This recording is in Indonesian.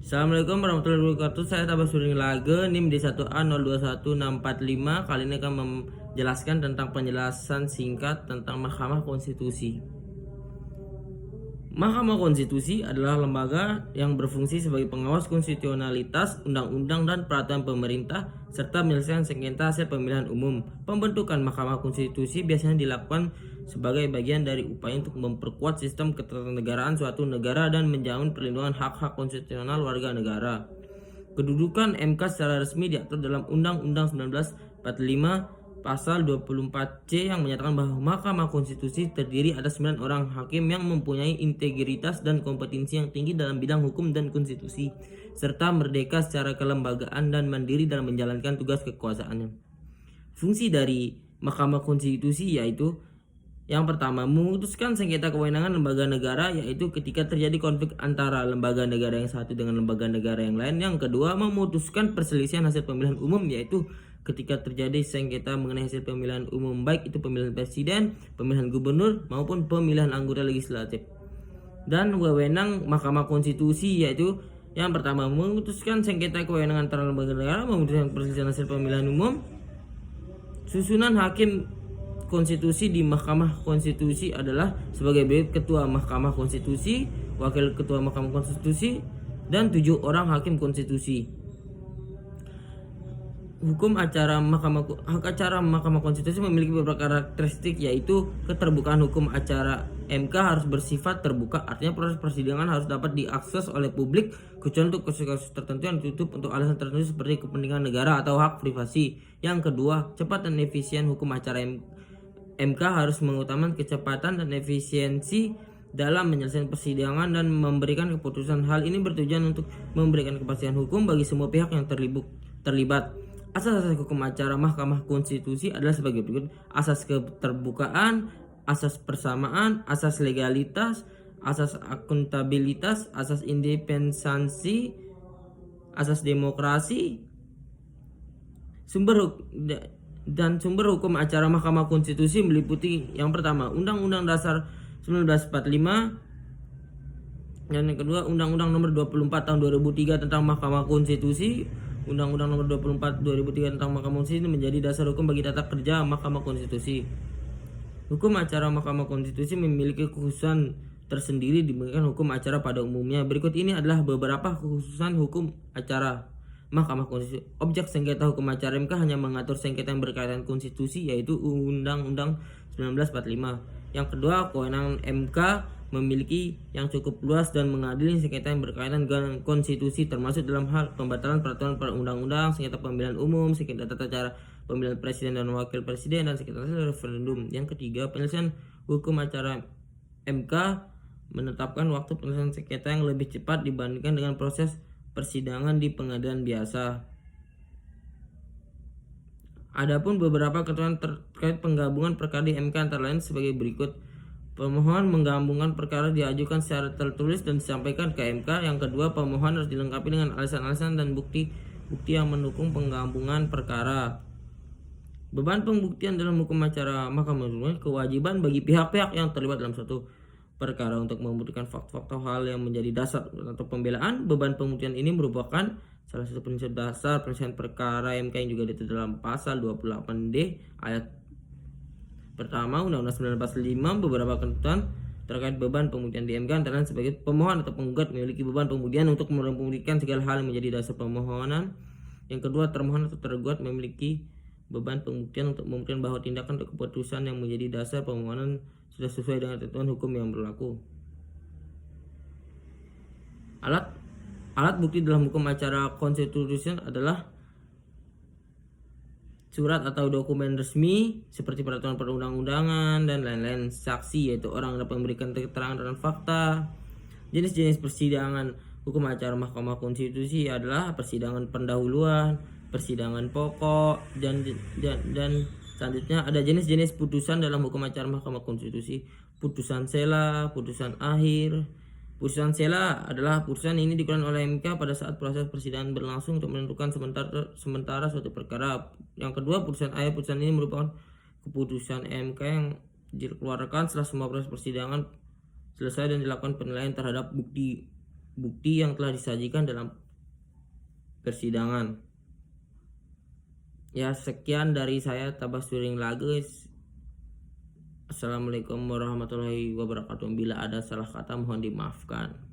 Assalamualaikum warahmatullahi wabarakatuh. Saya Tabasurin Lage, NIM D1A021645. Kali ini akan menjelaskan tentang penjelasan singkat tentang Mahkamah Konstitusi. Mahkamah Konstitusi adalah lembaga yang berfungsi sebagai pengawas konstitusionalitas, undang-undang, dan peraturan pemerintah, serta menyelesaikan sengketa hasil pemilihan umum. Pembentukan Mahkamah Konstitusi biasanya dilakukan sebagai bagian dari upaya untuk memperkuat sistem ketatanegaraan suatu negara dan menjamin perlindungan hak-hak konstitusional warga negara. Kedudukan MK secara resmi diatur dalam Undang-Undang 1945 Pasal 24C yang menyatakan bahwa Mahkamah Konstitusi terdiri atas 9 orang hakim yang mempunyai integritas dan kompetensi yang tinggi dalam bidang hukum dan konstitusi, serta merdeka secara kelembagaan dan mandiri dalam menjalankan tugas kekuasaannya. Fungsi dari Mahkamah Konstitusi yaitu yang pertama, memutuskan sengketa kewenangan lembaga negara, yaitu ketika terjadi konflik antara lembaga negara yang satu dengan lembaga negara yang lain. Yang kedua, memutuskan perselisihan hasil pemilihan umum, yaitu ketika terjadi sengketa mengenai hasil pemilihan umum, baik itu pemilihan presiden, pemilihan gubernur, maupun pemilihan anggota legislatif. Dan wewenang Mahkamah Konstitusi yaitu yang pertama, memutuskan sengketa kewenangan antara lembaga negara, memutuskan perselisihan hasil pemilihan umum. Susunan hakim konstitusi di Mahkamah Konstitusi adalah sebagai berikut: Ketua Mahkamah Konstitusi, Wakil Ketua Mahkamah Konstitusi, dan 7 orang hakim konstitusi. Hak acara Mahkamah Konstitusi memiliki beberapa karakteristik, yaitu keterbukaan hukum acara MK harus bersifat terbuka, artinya proses persidangan harus dapat diakses oleh publik kecuali untuk kasus-kasus tertentu yang ditutup untuk alasan tertentu seperti kepentingan negara atau hak privasi. Yang kedua, cepat dan efisien hukum acara MK harus mengutamakan kecepatan dan efisiensi dalam menyelesaikan persidangan dan memberikan keputusan. Hal ini bertujuan untuk memberikan kepastian hukum bagi semua pihak yang terlibat. Asas-asas hukum acara Mahkamah Konstitusi adalah sebagai berikut: asas keterbukaan, asas persamaan, asas legalitas, asas akuntabilitas, asas independensi, asas demokrasi. Sumber hukum acara Mahkamah Konstitusi meliputi yang pertama, Undang-Undang Dasar 1945, dan yang kedua Undang-Undang Nomor 24 Tahun 2003 tentang Mahkamah Konstitusi. Undang-Undang Nomor 24 2003 tentang Mahkamah Konstitusi menjadi dasar hukum bagi tata kerja Mahkamah Konstitusi. Hukum acara Mahkamah Konstitusi memiliki kekhususan tersendiri dibandingkan hukum acara pada umumnya. Berikut ini adalah beberapa kekhususan hukum acara Mahkamah Konstitusi. Objek sengketa hukum acara MK hanya mengatur sengketa yang berkaitan konstitusi, yaitu Undang-Undang 1945. Yang kedua, kewenangan MK memiliki yang cukup luas dan mengadili sengketa yang berkaitan dengan konstitusi, termasuk dalam hal pembatalan peraturan perundang-undang, sengketa pemilihan umum, sengketa tata cara pemilihan presiden dan wakil presiden, dan sengketa referendum. Yang ketiga, penyelesaian hukum acara MK menetapkan waktu penyelesaian sengketa yang lebih cepat dibandingkan dengan proses persidangan di pengadilan biasa. Adapun beberapa ketentuan terkait penggabungan perkara di MK antara lain sebagai berikut: pemohon menggabungkan perkara diajukan secara tertulis dan disampaikan ke MK. Yang kedua, pemohon harus dilengkapi dengan alasan-alasan dan bukti-bukti yang mendukung penggabungan perkara. Beban pembuktian dalam hukum acara Mahkamah Konstitusi: kewajiban bagi pihak-pihak yang terlibat dalam suatu perkara untuk membuktikan fakta-fakta hal yang menjadi dasar atau pembelaan. Beban pembuktian ini merupakan salah satu prinsip dasar penyelesaian perkara MK yang juga diatur dalam pasal 28D ayat pertama Undang-Undang 1945. Beberapa ketentuan terkait beban pembuktian di MK antara lain sebagai: pemohon atau penggugat memiliki beban pembuktian untuk membuktikan segala hal yang menjadi dasar permohonan. Yang kedua, termohon atau tergugat memiliki beban pembuktian untuk membuktikan bahwa tindakan atau keputusan yang menjadi dasar permohonan sudah sesuai dengan ketentuan hukum yang berlaku. Alat bukti dalam hukum acara konstitusi adalah surat atau dokumen resmi seperti peraturan perundang-undangan dan lain-lain. Saksi, yaitu orang yang dapat memberikan keterangan dan fakta. Jenis-jenis persidangan hukum acara Mahkamah Konstitusi adalah persidangan pendahuluan, persidangan pokok, dan selanjutnya ada jenis-jenis putusan dalam hukum acara Mahkamah Konstitusi: putusan sela, putusan akhir. Putusan sela adalah putusan ini dikeluarkan oleh MK pada saat proses persidangan berlangsung untuk menentukan sementara suatu perkara. Yang kedua, putusan akhir. Putusan ini merupakan keputusan MK yang dikeluarkan setelah semua proses persidangan selesai dan dilakukan penilaian terhadap bukti bukti yang telah disajikan dalam persidangan. Ya, sekian dari saya, Tabasuring Lages. Assalamualaikum warahmatullahi wabarakatuh. Bila ada salah kata mohon dimaafkan.